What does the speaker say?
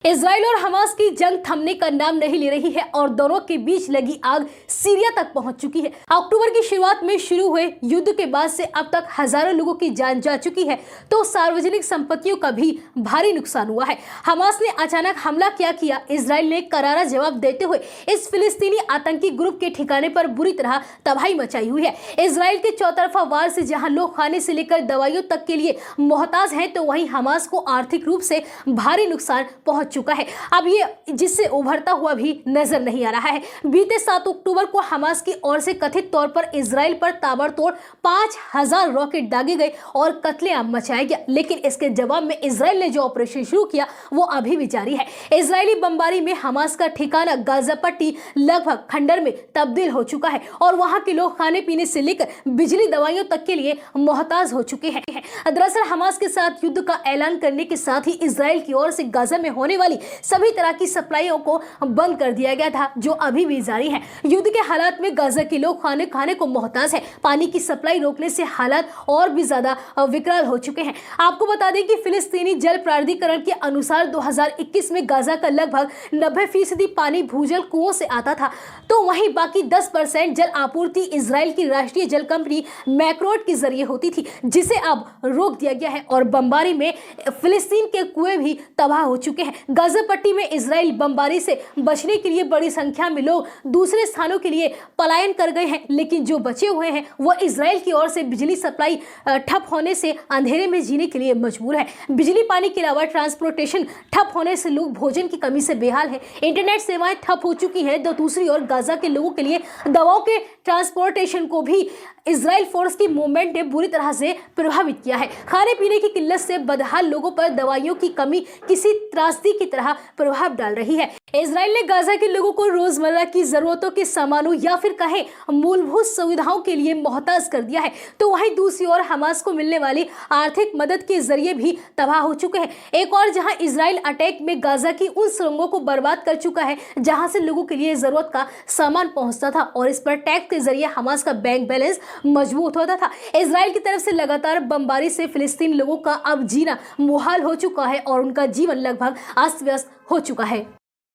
Israel और Hamas की जंग थमने का नाम नहीं ले रही है और दोनों के बीच लगी आग सीरिया तक पहुंच चुकी है। अक्टूबर की शुरुआत में शुरू हुए युद्ध के बाद से अब तक हजारों लोगों की जान जा चुकी है, तो सार्वजनिक संपत्तियों का भी भारी नुकसान हुआ है। हमास ने अचानक हमला क्या किया, इजराइल ने करारा जवाब देते हुए इस फिलिस्तीनी आतंकी ग्रुप के ठिकाने पर बुरी तरह तबाही मचाई हुई है। इजराइल के चौतरफा वार से जहां लोग खाने से लेकर दवाइयों तक के लिए मोहताज हैं, तो वहीं हमास को आर्थिक रूप से भारी नुकसान पहुंच चुका है। अब ये जिससे उभरता हुआ भी नजर नहीं आ रहा है। बीते 7 अक्टूबर को हमास की ओर से कथित तौर पर इजराइल पर ताबड़तोड़ 5000 रॉकेट दागे गए और कत्लेआम मचाया गया, लेकिन इसके जवाब में इजराइल ने जो ऑपरेशन शुरू किया वो अभी भी जारी है। इजरायली बमबारी में हमास का ठिकाना गाजा पट्टी लगभग खंडर में तब्दील हो चुका है और वहां के लोग खाने पीने से लेकर बिजली दवाइयों तक के लिए मोहताज हो चुके हैं। दरअसल हमास के साथ युद्ध का ऐलान करने के साथ ही इजराइल की ओर से गाजा में होने वाली सभी तरह की सप्लाइयों को बंद कर दिया गया था, जो अभी भी जारी है। युद्ध के हालात में गाजा के लोग खाने को मोहताज है। पानी की सप्लाई रोकने से हालात और भी ज्यादा विकराल हो चुके हैं। आपको बता दें कि फिलिस्तीनी जल प्राधिकरण के अनुसार 2021 में गाजा का लगभग 90% पानी भूजल कुओं से आता था, तो वहीं बाकी 10% जल आपूर्ति इजराइल की राष्ट्रीय जल कंपनी मैक्रोट के जरिए होती थी, जिसे अब रोक दिया गया है और बमबारी में फिलिस्तीन के कुएं भी तबाह हो चुके हैं। गाजा पट्टी में इजराइल बमबारी से बचने के लिए बड़ी संख्या में लोग दूसरे स्थानों के लिए पलायन कर गए हैं, लेकिन जो बचे हुए हैं वो इजराइल की ओर से बिजली सप्लाई ठप होने से अंधेरे में जीने के लिए मजबूर है। बिजली पानी के अलावा ट्रांसपोर्टेशन ठप होने से लोग भोजन की कमी से बेहाल है। इंटरनेट सेवाएं ठप हो चुकी हैं, तो दूसरी ओर गाजा के लोगों के लिए दवाओं के ट्रांसपोर्टेशन को भी इजराइल फोर्स की मूवमेंट ने बुरी तरह से प्रभावित किया है। खाने पीने की किल्लत से बदहाल लोगों पर दवाइयों की कमी किसी त्रासदी की तरह प्रभाव डाल रही है। इजराइल ने गाजा के लोगों को रोजमर्रा की जरूरतों के सामानों या फिर कहें मूलभूत सुविधाओं के लिए मोहताज कर दिया है, तो वहीं दूसरी ओर हमास को मिलने वाली आर्थिक मदद के जरिए भी तबाह हो चुके हैं। एक और जहां इजराइल अटैक में गाजा की उन सुरंगों को बर्बाद कर चुका है जहां से लोगों के लिए जरूरत का सामान पहुंचता था और इस पर टैक्स के जरिए हमास का बैंक बैलेंस मजबूत होता था। इजराइल की तरफ से लगातार बमबारी से फिलिस्तीन लोगों का अब जीना मुहाल हो चुका है और उनका जीवन लगभग अस्त व्यस्त हो चुका है।